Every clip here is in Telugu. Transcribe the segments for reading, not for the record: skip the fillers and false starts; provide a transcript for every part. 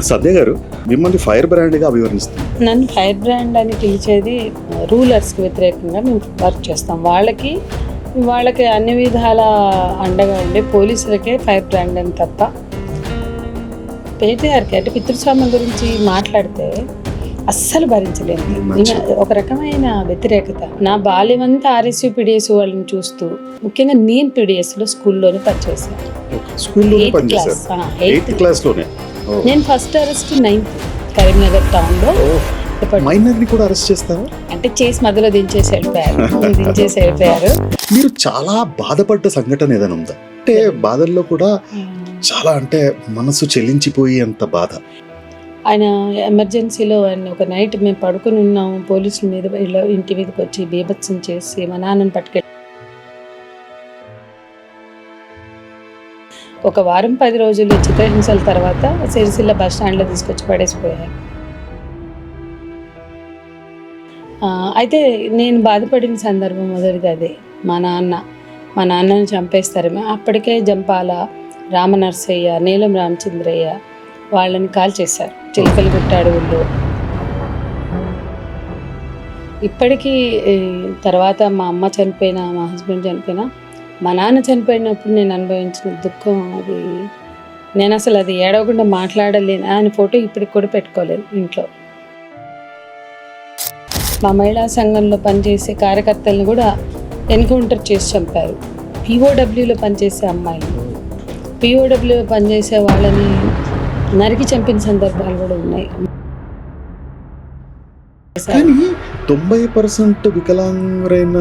సద్య గారు మిమ్మల్ని ఫైర్ బ్రాండ్గా అభివర్ణిస్తుంది. నన్ను ఫైర్ బ్రాండ్ అని పిలిచేది రూలర్స్కి వ్యతిరేకంగా మేము వర్క్ చేస్తాం. వాళ్ళకి అన్ని విధాల అండగా ఉండే పోలీసులకే ఫైర్ బ్రాండ్ అని తప్ప పేటీఆర్కి అంటే పితృస్వామ్యం గురించి మాట్లాడితే అస్సలు భరించలేదు. ఒక రకమైన వ్యతిరేకత. నా బాల్యమంతా ఆర్ఎస్యూ పిడిఎస్ వాళ్ళని చూస్తూ, ముఖ్యంగా నేను పిడిఎస్లో స్కూల్లోనే పనిచేశాను. నేను ఫస్ట్ అరెస్ట్ 9th కరీంనగర్ టౌన్లో. మైనర్ని కూడా అరెస్ట్ చేస్తారా? అంటే చేసి మధ్యలో దించేసి వెళ్ళిపోయారు. మీరు చాలా బాధపడ్డ సంఘటన ఏదైనా ఉందా? అంటే బాధల్లో కూడా చాలా అంటే మనసు చెల్లించిపోయి అంత బాధ. ఆయన ఎమర్జెన్సీలో ఆయన ఒక నైట్ మేము పడుకుని ఉన్నాము, పోలీసుల మీద ఇంటి మీదకి వచ్చి బీభత్సం చేసి మా నాన్నని పట్టుకెళ్ళి ఒక వారం 10 రోజులు చిత్రహింసల తర్వాత సిరిసిల్ల బస్ స్టాండ్లో తీసుకొచ్చి పడేసిపోయారు. అయితే నేను బాధపడిన సందర్భం మొదటిది అదే. మా నాన్నని చంపేస్తారేమో. అప్పటికే జంపాల రామనర్సయ్య, నీలం రామచంద్రయ్య వాళ్ళని కాల్ చేశారు చిలకలగుట్ట అడవుల్లో. ఇప్పటికీ తర్వాత మా అమ్మ చనిపోయినా, మా హస్బెండ్ చనిపోయినా, మా నాన్న చనిపోయినప్పుడు నేను అనుభవించిన దుఃఖం అది నేను అసలు అది ఏడవకుండా మాట్లాడలేను. ఆయన ఫోటో ఇప్పటికి కూడా పెట్టుకోలేదు ఇంట్లో. మా మహిళా సంఘంలో పనిచేసే కార్యకర్తలను కూడా ఎన్కౌంటర్ చేసి చంపారు. పిఓడబ్ల్యూలో పనిచేసే అమ్మాయిలు, పిఓడబ్ల్యూలో పనిచేసే వాళ్ళని నరికి చంపిన సందర్భాలు కూడా ఉన్నాయి. కానీ 90% వికలాంగురైన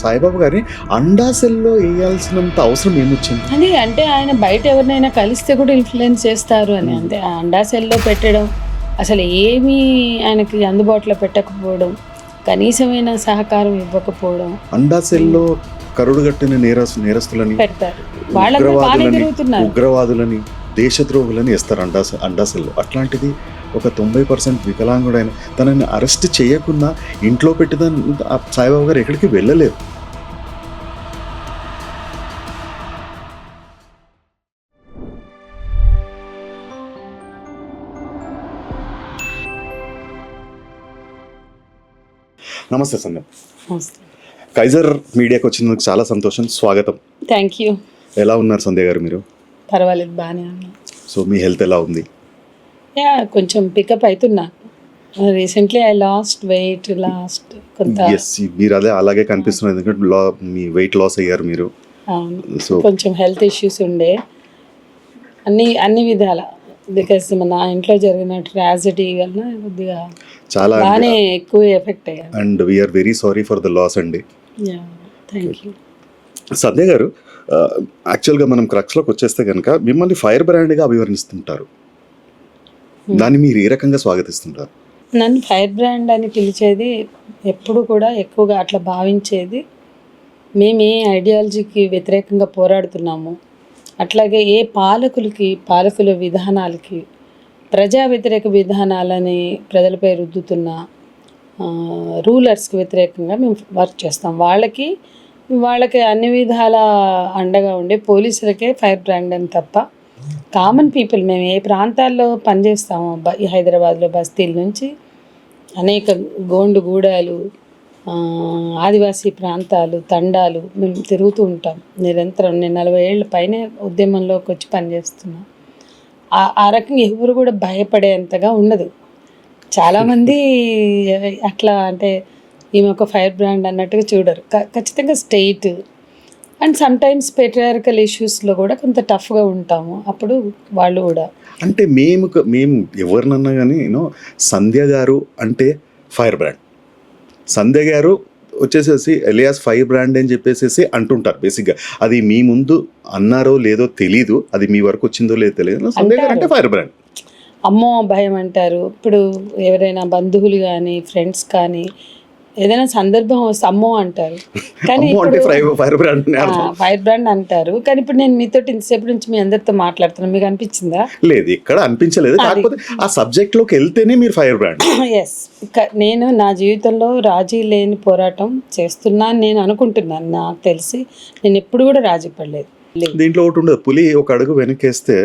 సాయిబాబా గారిని అండాసెల్లో వేయాల్సినంత అవసరం ఏమొచ్చింది అని అంటే ఆయన బయట ఎవరినైనా కలిస్తే కూడా ఇన్ఫ్లుయెన్స్ చేస్తారు అని. అంటే అండాసెల్లో పెట్టడం, అసలు ఏమీ ఆయనకి అందుబాటులో పెట్టకపోవడం, కనీసమైన సహకారం ఇవ్వకపోవడం. అండాసెల్లో కరుడుగట్టిన నేరస్తులని పెడతారు, ఉగ్రవాదులని, దేశద్రోహులని వేస్తారు అండాసెల్లో. అట్లాంటిది ఒక 90% వికలాంగుడైన తనని అరెస్ట్ చేయకుండా ఇంట్లో పెట్టిన సాయిబాబా గారు ఎక్కడికి వెళ్ళలేరు. నమస్తే సంధ్య. కైజర్ మీడియాకి వచ్చినందుకు చాలా సంతోషం, స్వాగతం. Thank you. ఎలా ఉన్నారు సంధ్య గారు మీరు? పర్వాలేదు, బాగానే ఉన్నా. సో మీ హెల్త్ ఎలా ఉంది? కొంచెం పికప్ అవుతున్నా. రీసెంట్లీ ఐ లాస్ట్ వెయిట్ కొంత. మీరు అదే అలాగే కనిపిస్తున్నారు, ఎందుకంటే మీ వెయిట్ లాస్ అయ్యారు మీరు. సో కొంచెం హెల్త్ ఇష్యూస్ ఉండే అన్ని విధాల, బికాస్ నా ఇంట్లో జరిగిన ట్రాజడీ వల్ల కొద్దిగా చాలా బాగానే ఎక్కువ ఎఫెక్ట్ అయ్యారు. And we are very sorry for the loss అండి. Thank you. సంధ్య గారు, యాక్చువల్గా మనం క్రక్స్లోకి వచ్చేస్తే కనుక మిమ్మల్ని ఫైర్ బ్రాండ్గా అభివర్ణిస్తుంటారు. దాన్ని మీరు ఏ రకంగా స్వాగతిస్తుంటారు? నన్ను ఫైర్ బ్రాండ్ అని పిలిచేది ఎప్పుడు కూడా ఎక్కువగా అట్లా భావించేది, మేము ఏ ఐడియాలజీకి వ్యతిరేకంగా పోరాడుతున్నాము, అట్లాగే ఏ పాలకుల విధానాలకి, ప్రజా వ్యతిరేక విధానాలని ప్రజలపై రుద్దుతున్న రూలర్స్కి వ్యతిరేకంగా మేము వర్క్ చేస్తాం. వాళ్ళకి అన్ని విధాల అండగా ఉండే పోలీసులకే ఫైర్ బ్రాండ్ అని తప్ప కామన్ పీపుల్ మేము ఏ ప్రాంతాల్లో పనిచేస్తామో, హైదరాబాద్లో బస్తీల నుంచి అనేక గూడాలు, ఆదివాసీ ప్రాంతాలు, తండాలు మేము తిరుగుతూ ఉంటాం నిరంతరం. నేను 40 ఏళ్ళ పైనే ఉద్యమంలోకి వచ్చి పనిచేస్తున్నాను. ఆ రకంగా ఎవరు కూడా భయపడేంతగా ఉండదు. చాలామంది అట్లా అంటే ఈమె ఒక ఫైర్ బ్రాండ్ అన్నట్టుగా చూడరు. ఖచ్చితంగా స్టేట్ అండ్ సమ్టైమ్స్ పెట్రియార్కల్ ఇష్యూస్లో కూడా కొంత టఫ్గా ఉంటాము. అప్పుడు వాళ్ళు కూడా అంటే మేము ఎవరినన్నా కానీ సంధ్య గారు అంటే ఫైర్ బ్రాండ్, సంధ్య గారు వచ్చేసేసి ఎలియాస్ ఫైర్ బ్రాండ్ అని చెప్పేసి అంటుంటారు. బేసిక్గా అది మీ ముందు అన్నారో లేదో తెలీదు, అది మీ వరకు వచ్చిందో లేదో తెలియదు. సంధ్య గారు అంటే ఫైర్ బ్రాండ్. అమ్మో భయం అంటారు. ఇప్పుడు ఎవరైనా బంధువులు కానీ ఫ్రెండ్స్ కానీ ఏదైనా సందర్భం వస్తే అమ్మో అంటారు. కానీ ఫైర్ బ్రాండ్ అంటారు. కానీ ఇప్పుడు నేను మీతో ఇంతసేపు నుంచి మీ అందరితో మాట్లాడుతున్నాను, మీకు అనిపించిందా? లేదు, ఇక్కడ అనిపించలేదు. కాకపోతే ఆ సబ్జెక్ట్ లోకి వెళ్తేనే మీరు ఫైర్ బ్రాండ్. ఎస్, నేను నా జీవితంలో రాజీ లేని పోరాటం చేస్తున్నాను నేను అనుకుంటున్నాను. నాకు తెలిసి నేను ఎప్పుడు కూడా రాజీ పడలేదు. దీంట్లో ఒకటి ఉండదు, పులి ఒక అడుగు వెనకేస్తే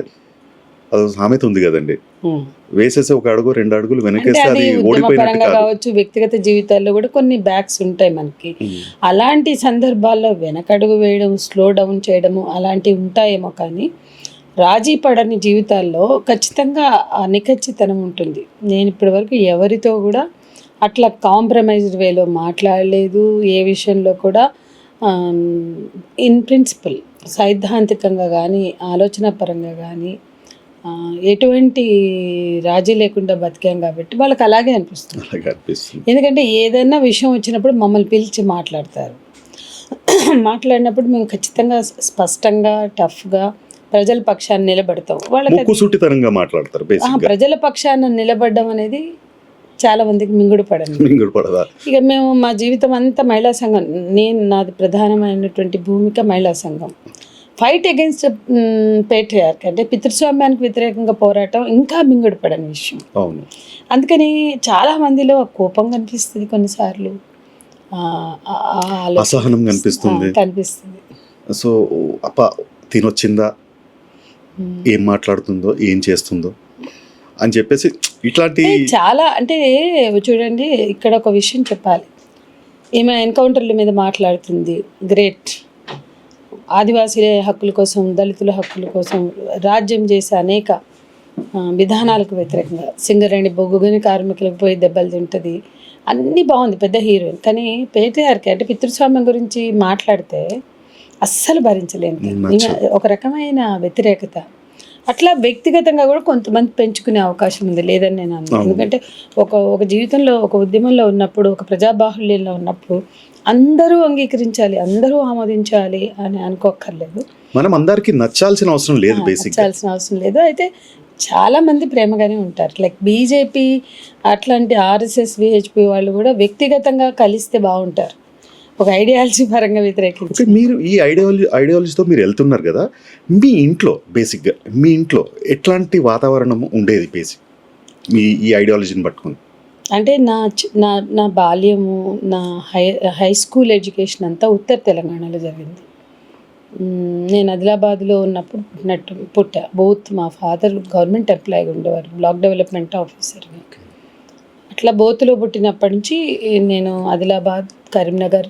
అది సామెత ఉంది కదండి, వేసేసి ఒక అడుగు 2 అడుగులు అంటే వెనకేస్తే అది అది ఉద్యమ ఓడిపోయినట్టు పరంగా కాదు. కావచ్చు, వ్యక్తిగత జీవితాల్లో కూడా కొన్ని బ్యాక్స్ ఉంటాయి మనకి. అలాంటి సందర్భాల్లో వెనకడుగు వేయడం, స్లో డౌన్ చేయడము అలాంటివి ఉంటాయేమో, కానీ రాజీ పడని జీవితాల్లో ఖచ్చితంగా ఆ నిఖచ్చితనం ఉంటుంది. నేను ఇప్పటివరకు ఎవరితో కూడా అట్లా కాంప్రమైజ్డ్ వేలో మాట్లాడలేదు. ఏ విషయంలో కూడా ఇన్ ప్రిన్సిపల్ సైద్ధాంతికంగా కానీ ఆలోచన పరంగా కానీ ఎటువంటి రాజీ లేకుండా బతికాం కాబట్టి వాళ్ళకి అలాగే అనిపిస్తుంది. అలాగే అనిపిస్తుంది. ఎందుకంటే ఏదైనా విషయం వచ్చినప్పుడు మమ్మల్ని పిలిచి మాట్లాడతారు. మాట్లాడినప్పుడు మేము ఖచ్చితంగా స్పష్టంగా టఫ్గా ప్రజల పక్షాన్ని నిలబడతాం. వాళ్ళకి ముక్కుసూటితనంగా మాట్లాడతారు బేసిక్గా. ప్రజల పక్షాన నిలబడడం అనేది చాలా మందికి మింగుడు పడదు. మింగుడు పడదా? ఇక మేము మా జీవితం అంతా మహిళా సంఘం. నాది ప్రధానమైనటువంటి భూమిక మహిళా సంఘం. ఫైట్ అగైన్స్ట్ పేట్రియార్క్ అంటే పితృస్వామ్యానికి వ్యతిరేకంగా పోరాటం ఇంకా మింగుడు పడని విషయం. అవును. అందుకని చాలా మందిలో కోపం కనిపిస్తుంది, కొన్నిసార్లు అసహనం కనిపిస్తుంది. సో తినొచ్చిందా, ఏం మాట్లాడుతుందో, ఏం చేస్తుందో అని చెప్పేసి ఇట్లాంటి చాలా. అంటే చూడండి, ఇక్కడ ఒక విషయం చెప్పాలి. ఈమె ఎన్కౌంటర్ల మీద మాట్లాడుతుంది, గ్రేట్. ఆదివాసీల హక్కుల కోసం, దళితుల హక్కుల కోసం రాజ్యం చేసే అనేక విధానాలకు వ్యతిరేకంగా సింగరేణి బొగ్గుగని కార్మికులకు పోయి దెబ్బలు తింటుంది, అన్నీ బాగుంది, పెద్ద హీరోయిన్. కానీ పేట్రియార్కీ అంటే పితృస్వామ్యం గురించి మాట్లాడితే అస్సలు భరించలేను. ఒక రకమైన వ్యతిరేకత. అట్లా వ్యక్తిగతంగా కూడా కొంతమంది పెంచుకునే అవకాశం ఉంది, లేదని నేను అన్నాను. ఎందుకంటే ఒక జీవితంలో, ఒక ఉద్యమంలో ఉన్నప్పుడు, ఒక ప్రజాబాహుళ్యంలో ఉన్నప్పుడు అందరూ అంగీకరించాలి, అందరూ ఆమోదించాలి అని అనుకోక్కర్లేదు. మనం అందరికీ నచ్చాల్సిన అవసరం లేదు, నచ్చాల్సిన అవసరం లేదు. అయితే చాలామంది ప్రేమగానే ఉంటారు. లైక్ బీజేపీ అట్లాంటి RSS VHP వాళ్ళు కూడా వ్యక్తిగతంగా కలిస్తే బాగుంటారు, ఒక ఐడియాలజీ పరంగా వ్యతిరేకించి. మీరు ఈ ఐడియాలజీతో మీరు వెళ్తున్నారు కదా, మీ ఇంట్లో బేసిక్గా మీ ఇంట్లో ఎట్లాంటి వాతావరణం ఉండేది బేసిక్ ఈ ఐడియాలజీని పట్టుకుని? అంటే నా బాల్యము, నా హై స్కూల్ ఎడ్యుకేషన్ అంతా ఉత్తర తెలంగాణలో జరిగింది. నేను ఆదిలాబాద్లో ఉన్నప్పుడు పుట్టా. బోత్ మా ఫాదర్ గవర్నమెంట్ ఎంప్లాయీగా ఉండేవారు, బ్లాక్ డెవలప్మెంట్ ఆఫీసర్గా. అట్లా బోత్లో పుట్టినప్పటి నుంచి నేను ఆదిలాబాద్, కరీంనగర్,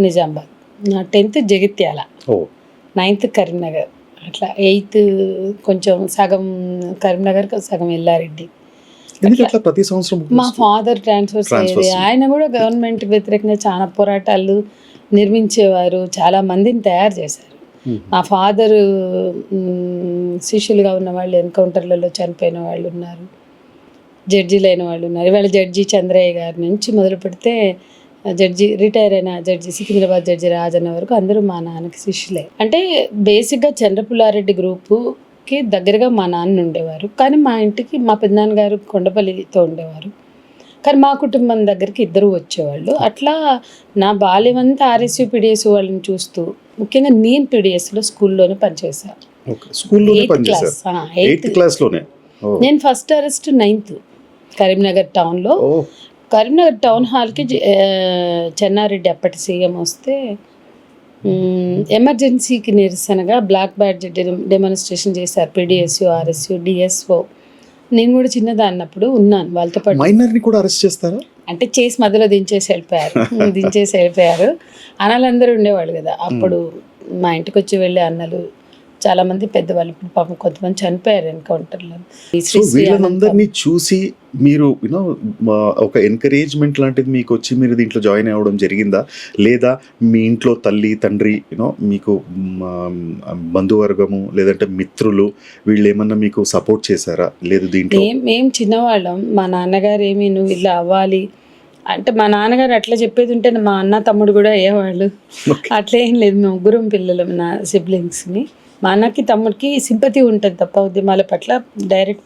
నిజామాబాద్. నా 10th జగిత్యాల, 9th కరీంనగర్, అట్లా 8th కొంచెం సగం కరీంనగర్, సగం ఎల్లారెడ్డి. ప్రతి సంవత్సరం మా ఫాదర్ ట్రాన్స్ఫర్స్ అయ్యేది. ఆయన కూడా గవర్నమెంట్ వ్యతిరేకంగా చాలా పోరాటాలు నిర్మించేవారు, చాలా మందిని తయారు చేశారు. మా ఫాదర్ శిష్యులుగా ఉన్న వాళ్ళు ఎన్కౌంటర్లలో చనిపోయిన వాళ్ళు ఉన్నారు, జడ్జీలు అయిన వాళ్ళు ఉన్నారు. ఇవాళ జడ్జి చంద్రయ్య గారి నుంచి మొదలు పెడితే జడ్జి రిటైర్ అయిన జడ్జి సికింద్రాబాద్ జడ్జి రాజన్న వరకు అందరూ మా నాన్నకి శిష్యులే. అంటే బేసిక్గా చంద్రపుల్లారెడ్డి గ్రూపుకి దగ్గరగా మా నాన్న ఉండేవారు. కానీ మా ఇంటికి మా పెద్దనాన్నగారు కొండపల్లితో ఉండేవారు, కానీ మా కుటుంబం దగ్గరికి ఇద్దరు వచ్చేవాళ్ళు. అట్లా నా బాల్యం అంతా RSU PDS వాళ్ళని చూస్తూ, ముఖ్యంగా నేను PDSలో స్కూల్లోనే పనిచేశాను. నేను ఫస్ట్ అరెస్ట్ 9th కరీంనగర్ టౌన్లో. కరీంనగర్ టౌన్ హాల్కి చెన్నారెడ్డి అప్పటి సీఎం వస్తే ఎమర్జెన్సీకి నిరసనగా బ్లాక్ బ్యాడ్జ్ డెమాన్స్ట్రేషన్ చేశారు PDSU, RSU, DSO. నేను కూడా చిన్నదాన్నప్పుడు ఉన్నాను వాళ్ళతో పాటు. మైనర్ని కూడా అరెస్ట్ చేస్తారా? అంటే చేసి మధ్యలో దించేసి వెళ్ళిపోయారు. అన్నలందరూ ఉండేవాళ్ళు కదా అప్పుడు. మా ఇంటికి వచ్చి వెళ్ళే అన్నలు చాలామంది పెద్దవాళ్ళు. ఇప్పుడు పాపం కొంతమంది చనిపోయారు ఎన్కౌంటర్లో. వీళ్ళందరినీ చూసి మీరు ఒక ఎంకరేజ్మెంట్ లాంటిది మీకు వచ్చి మీరు దీంట్లో జాయిన్ అవ్వడం జరిగిందా? లేదా మీ ఇంట్లో తల్లి, తండ్రి, మీకు బంధువర్గము లేదంటే మిత్రులు వీళ్ళు ఏమన్నా మీకు సపోర్ట్ చేశారా? లేదు దీంట్లో మేము చిన్నవాళ్ళం. మా నాన్నగారు ఏమి నువ్వు ఇలా అవ్వాలి అంటే, మా నాన్నగారు అట్లా చెప్పేది ఉంటే మా అన్న తమ్ముడు కూడా అయ్యేవాళ్ళు. అట్లా ఏం లేదు, మేము ముగ్గురం పిల్లలు, నా సిబ్లింగ్స్ని. మా అన్నకి తమ్ముడికి సింపతి ఉంటుంది తప్ప ఉద్యమాల పట్ల డైరెక్ట్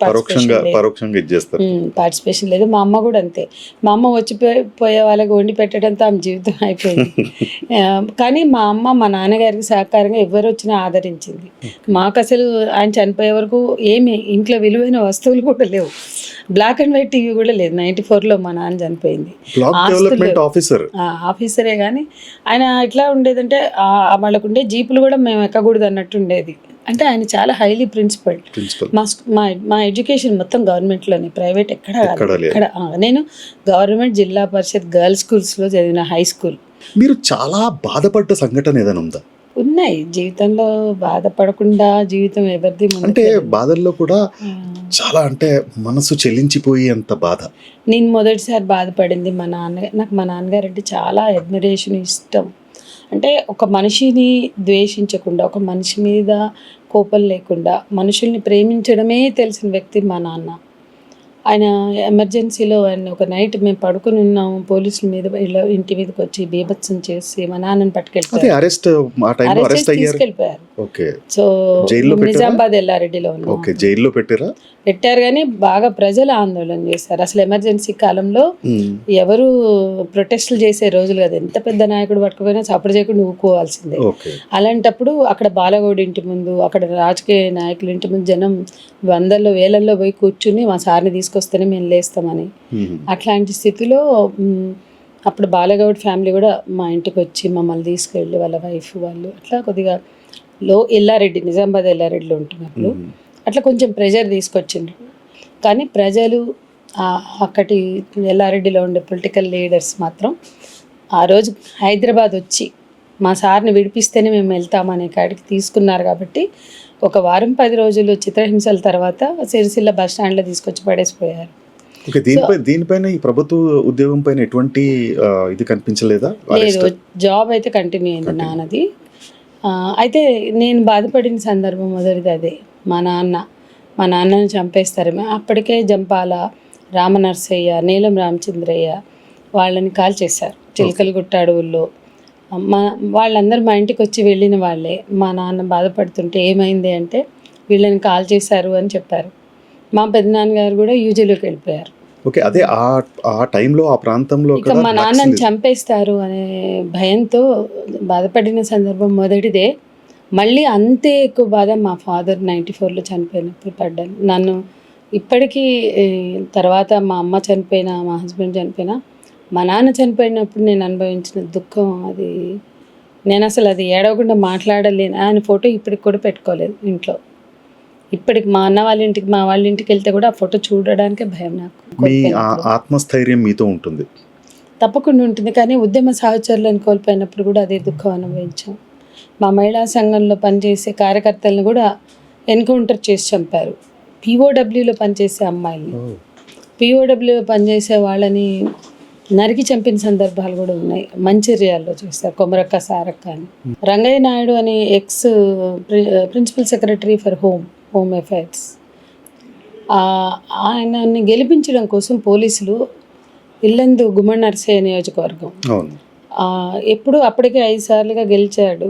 పార్టిసిపేషన్ లేదు. మా అమ్మ కూడా అంతే. మా అమ్మ వచ్చిపోయే వాళ్ళకి వండి పెట్టడంతో ఆమె జీవితం అయిపోయింది. కానీ మా అమ్మ మా నాన్నగారికి సహకారంగా ఎవరు వచ్చినా ఆదరించింది. మాకు అసలు ఆయన చనిపోయే వరకు ఏమి ఇంట్లో విలువైన వస్తువులు కూడా లేవు. బ్లాక్ అండ్ వైట్ టీవీ కూడా లేదు. 94లో మా నాన్న చనిపోయింది. ఆఫీసరే కానీ ఆయన ఎట్లా ఉండేదంటే వాళ్ళకు ఉండే జీపులు కూడా మేము ఎక్కకూడదు అన్నట్టు ఉండేది. అంటే ఆయన చాలా హైలీ ప్రిన్సిపల్డ్. ప్రిన్సిపల్ మా ఎడ్యుకేషన్ మొత్తం గవర్నమెంట్లోనే, ప్రైవేట్ ఎక్కడ నేను గవర్నమెంట్ జిల్లా పరిషత్ గర్ల్స్ స్కూల్స్లో చదివిన, హై స్కూల్. మీరు చాలా బాధపడ్డ సంఘటన ఏదైనా ఉందా? ఉన్నాయి జీవితంలో. బాధపడకుండా జీవితం ఎవరిది అంటే బాధల్లో కూడా చాలా, అంటే మనసు చెల్లించిపోయి అంత బాధ. నేను మొదటిసారి బాధపడింది నాకు మా నాన్నగారు అంటే చాలా అడ్మిరేషన్, ఇష్టం. అంటే ఒక మనిషిని ద్వేషించకుండా, ఒక మనిషి మీద కోపం లేకుండా, మనుషుల్ని ప్రేమించడమే తెలిసిన వ్యక్తి మా నాన్న. ఆయన ఎమర్జెన్సీలో ఆయన ఒక నైట్ మేము పడుకుని ఉన్నాము, పోలీసుల మీద ఇంటి మీదకి వచ్చి బీభత్సం చేసి మా నాన్నని పట్టుకెళ్ళిపోయారు. తీసుకెళ్ళిపోయారు. సో నిజామాబాద్ ఎల్లారెడ్డిలో జైల్లో పెట్టారు. కానీ బాగా ప్రజలు ఆందోళన చేశారు. అసలు ఎమర్జెన్సీ కాలంలో ఎవరు ప్రొటెస్టులు చేసే రోజులు కదా, ఎంత పెద్ద నాయకుడు పట్టుకుపోయినా చప్పుడు చేయకుండా ఊపుకోవాల్సిందే. అలాంటప్పుడు అక్కడ బాలగౌడ్ ఇంటి ముందు, అక్కడ రాజకీయ నాయకుల ఇంటి ముందు జనం వందల్లో వేలల్లో పోయి కూర్చుని మా సార్ని తీసుకొస్తేనే మేము లేస్తామని. అట్లాంటి స్థితిలో అప్పుడు బాలగౌడ్ ఫ్యామిలీ కూడా మా ఇంటికి వచ్చి మమ్మల్ని తీసుకెళ్ళి వాళ్ళ వైఫ్ వాళ్ళు అట్లా కొద్దిగా ఎల్లారెడ్డి, నిజామాబాద్ ఎల్లారెడ్డిలో ఉంటున్నప్పుడు అట్లా కొంచెం ప్రెజర్ తీసుకొచ్చిండ్రు. కానీ ప్రజలు అక్కడి ఎల్లారెడ్డిలో ఉండే పొలిటికల్ లీడర్స్ మాత్రం ఆ రోజు హైదరాబాద్ వచ్చి మా సార్ని విడిపిస్తేనే మేము వెళ్తామనే కాడికి తీసుకున్నారు. కాబట్టి ఒక వారం 10 రోజులు చిత్రహింసల తర్వాత సిరిసిల్ల బస్ స్టాండ్లో తీసుకొచ్చి పడేసిపోయారు. దీనిపైన ఈ ప్రభుత్వ ఉద్యోగం పైన ఎటువంటి ఇది కనిపించలేదా? లేదు, జాబ్ అయితే కంటిన్యూ అయింది నాన్నది. అయితే నేను బాధపడిన సందర్భం మొదటిది అదే. మా నాన్నను చంపేస్తారేమో. అప్పటికే జంపాల రామనర్సయ్య, నీలం రామచంద్రయ్య వాళ్ళని కాల్ చేశారు చిలకలగుట్ట అడవుల్లో. వాళ్ళందరూ మా ఇంటికి వచ్చి వెళ్ళిన వాళ్ళే. మా నాన్న బాధపడుతుంటే ఏమైంది అంటే వీళ్ళని కాల్ చేశారు అని చెప్పారు. మా పెద్దనాన్నగారు కూడా యూజీలోకి వెళ్ళిపోయారు. ఓకే, అదే ఆ టైంలో ఆ ప్రాంతంలో ఇక మా నాన్నని చంపేస్తారు అనే భయంతో బాధపడిన సందర్భం మొదటిదే. మళ్ళీ అంతే ఎక్కువ బాధ మా ఫాదర్ 94లో చనిపోయినప్పుడు పడ్డాను. నన్ను ఇప్పటికీ తర్వాత మా అమ్మ చనిపోయినా, మా హస్బెండ్ చనిపోయినా, మా నాన్న చనిపోయినప్పుడు నేను అనుభవించిన దుఃఖం అది నేను అసలు అది ఏడవకుండా మాట్లాడలేను. ఆయన ఫోటో ఇప్పటికి కూడా పెట్టుకోలేదు ఇంట్లో. ఇప్పటికి మా అన్న వాళ్ళ ఇంటికి, మా వాళ్ళ ఇంటికి వెళ్తే కూడా ఆ ఫోటో చూడడానికే భయం నాకు. మీ ఆత్మస్థైర్యం మీతో ఉంటుంది? తప్పకుండా ఉంటుంది. కానీ ఉద్యమ సహచరులను కోల్పోయినప్పుడు కూడా అదే దుఃఖం అనుభవించాం. మా మహిళా సంఘంలో పనిచేసే కార్యకర్తలను కూడా ఎన్కౌంటర్ చేసి చంపారు. పిఓడబ్ల్యూలో పనిచేసే అమ్మాయిల్ని, పిఓడబ్ల్యూలో పనిచేసే వాళ్ళని నరికి చంపిన సందర్భాలు కూడా ఉన్నాయి. మంచిర్యాలలో చేస్తారు, కొమరక్క సారక్క అని. రంగయ్య నాయుడు అని ex principal secretary for home affairs, ఆయనని గెలిపించడం కోసం పోలీసులు ఇల్లందు గుమ్మడి నర్సయ్య నియోజకవర్గం, ఎప్పుడు అప్పటికే 5 సార్లుగా గెలిచాడు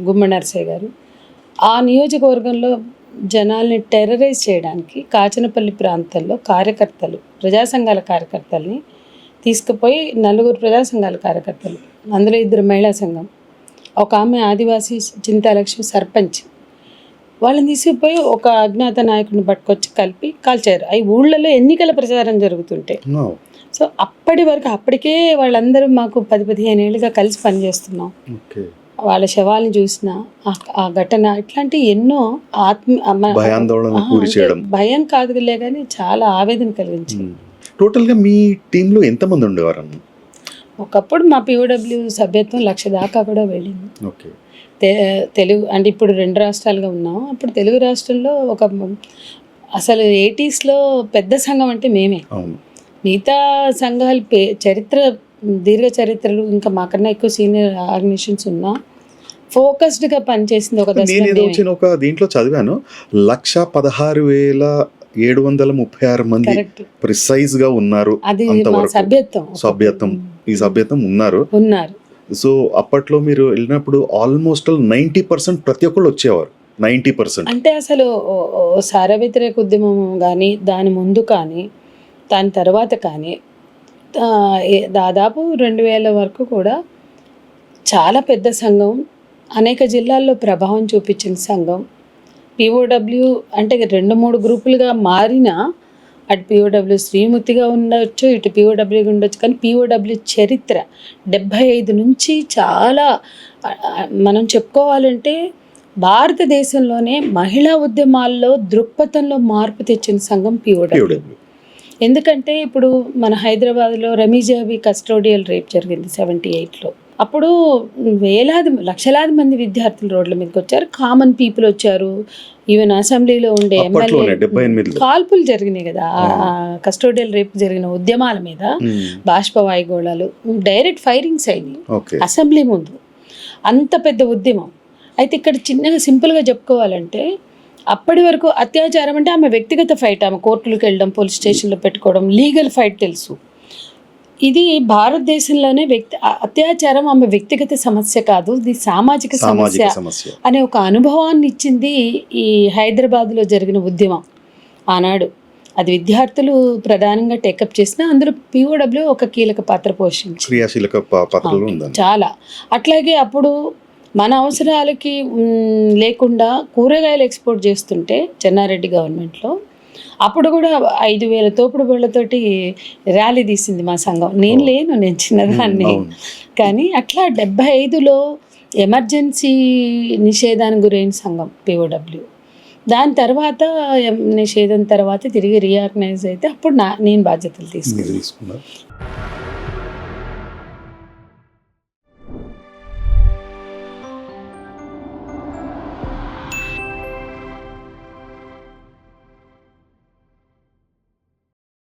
గుమ్మడి నర్సయ్య గారు. ఆ నియోజకవర్గంలో జనాల్ని టెర్రరైజ్ చేయడానికి కాచనపల్లి ప్రాంతంలో కార్యకర్తలు, ప్రజా సంఘాల కార్యకర్తల్ని తీసుకుపోయి 4 ప్రజా సంఘాల కార్యకర్తలు, అందులో 2 మహిళా సంఘం, ఒక ఆమె ఆదివాసీ చింతాలక్ష్మి సర్పంచ్, వాళ్ళని తీసుకుపోయి ఒక అజ్ఞాత నాయకుడిని పట్టుకొచ్చి కలిపి కాల్చారు. అవి ఊళ్ళలో ఎన్నికల ప్రచారం జరుగుతుంటే. సో అప్పటి వరకు అప్పటికే వాళ్ళందరూ మాకు 10-15 ఏళ్ళుగా కలిసి పనిచేస్తున్నాం. వాళ్ళ శవాలను చూసిన ఆ ఘటన, ఇట్లాంటి ఎన్నో భయం కాదులే కానీ చాలా ఆవేదన కలిగించింది. టోటల్గా మీ టీంలో ఎంతమంది ఉండేవారు? ఒకప్పుడు మా పిఓడబ్ల్యూ సభ్యత్వం 1,00,000 దాకా కూడా వెళ్ళింది. తెలుగు అంటే ఇప్పుడు 2 రాష్ట్రాలుగా ఉన్నాం. అప్పుడు తెలుగు రాష్ట్రంలో అసలు 80sలో పెద్ద సంఘం అంటే మేమే. మిగతా సంఘాలు దీర్ఘ చరిత్రలు ఇంకా మాకన్నా ఎక్కువ సీనియర్ ఆర్గనైజేషన్స్ ఉన్నా ఫోకస్డ్గా పనిచేసింది ఒక ఒక దీంట్లో చదివాను 116,736 మంది ప్రిసైజ్ గా ఉన్నారు. అది సభ్యత్వం ఉన్నారు. సో అప్పట్లో మీరు వెళ్ళినప్పుడు ఆల్మోస్ట్ 90% ప్రతి ఒక్కళ్ళు వచ్చేవారు. 90% అంటే అసలు సార వ్యతిరేక ఉద్యమం కానీ, దాని ముందు కానీ, దాని తర్వాత కానీ దాదాపు 2000 వరకు కూడా చాలా పెద్ద సంఘం, అనేక జిల్లాల్లో ప్రభావం చూపించిన సంఘం. పిఓడబ్ల్యూ అంటే 2-3 గ్రూపులుగా మారిన, అటు పిఓడబ్ల్యూ శ్రీమూర్తిగా ఉండొచ్చు, ఇటు పిఓడబ్ల్యూగా ఉండొచ్చు. కానీ పిఓడబ్ల్యూ చరిత్ర 75 నుంచి చాలా మనం చెప్పుకోవాలంటే భారతదేశంలోనే మహిళా ఉద్యమాల్లో దృక్పథంలో మార్పు తెచ్చిన సంఘం పిఓడబ్ల్యూ. POW. ఎందుకంటే ఇప్పుడు మన హైదరాబాద్లో రమీజాబీ కస్టోడియల్ రేప్ జరిగింది 78లో. అప్పుడు లక్షలాది మంది విద్యార్థులు రోడ్ల మీదకి వచ్చారు, కామన్ పీపుల్ వచ్చారు, ఈవెన్ అసెంబ్లీలో ఉండే అప్పట్లోనే ఎమ్మెల్యే 78లో. కాల్పులు జరిగినాయి కదా, కస్టోడియల్ రేప్ జరిగిన ఉద్యమాల మీద బాష్పవాయుగోళాలు, డైరెక్ట్ ఫైరింగ్స్ అయినాయి ఓకే. అసెంబ్లీ ముందు. అంత పెద్ద ఉద్యమం. అయితే ఇక్కడ చిన్నగా సింపుల్గా చెప్పుకోవాలంటే, అప్పటి వరకు అత్యాచారం అంటే ఆమె వ్యక్తిగత ఫైట్, ఆమె కోర్టులకు వెళ్ళడం, పోలీస్ స్టేషన్లో పెట్టుకోవడం, లీగల్ ఫైట్ తెలుసు. ఇది భారతదేశంలోనే అత్యాచారం ఆమె వ్యక్తిగత సమస్య కాదు, ఇది సామాజిక సమస్య అనే ఒక అనుభవాన్ని ఇచ్చింది ఈ హైదరాబాద్లో జరిగిన ఉద్యమం ఆనాడు. అది విద్యార్థులు ప్రధానంగా టేకప్ చేసిన, అందులో పిఓడబ్ల్యూ ఒక కీలక పాత్ర పోషించింది, క్రియాశీలక పాత్రలో ఉందండి. చాలా. అట్లాగే అప్పుడు మన అవసరాలకి లేకుండా కూరగాయలు ఎక్స్పోర్ట్ చేస్తుంటే చెన్నారెడ్డి గవర్నమెంట్లో, అప్పుడు కూడా 5,000 తోపుడు బళ్ళతోటి ర్యాలీ తీసింది మా సంఘం. నేను చిన్నదాన్ని, కానీ అట్లా 75లో ఎమర్జెన్సీ నిషేధానికి గురైన సంఘం పిఓడబ్ల్యూ. దాని తర్వాత నిషేధం తర్వాత తిరిగి రీఆర్గనైజ్ అయితే అప్పుడు నేను బాధ్యతలు తీసుకున్నాను.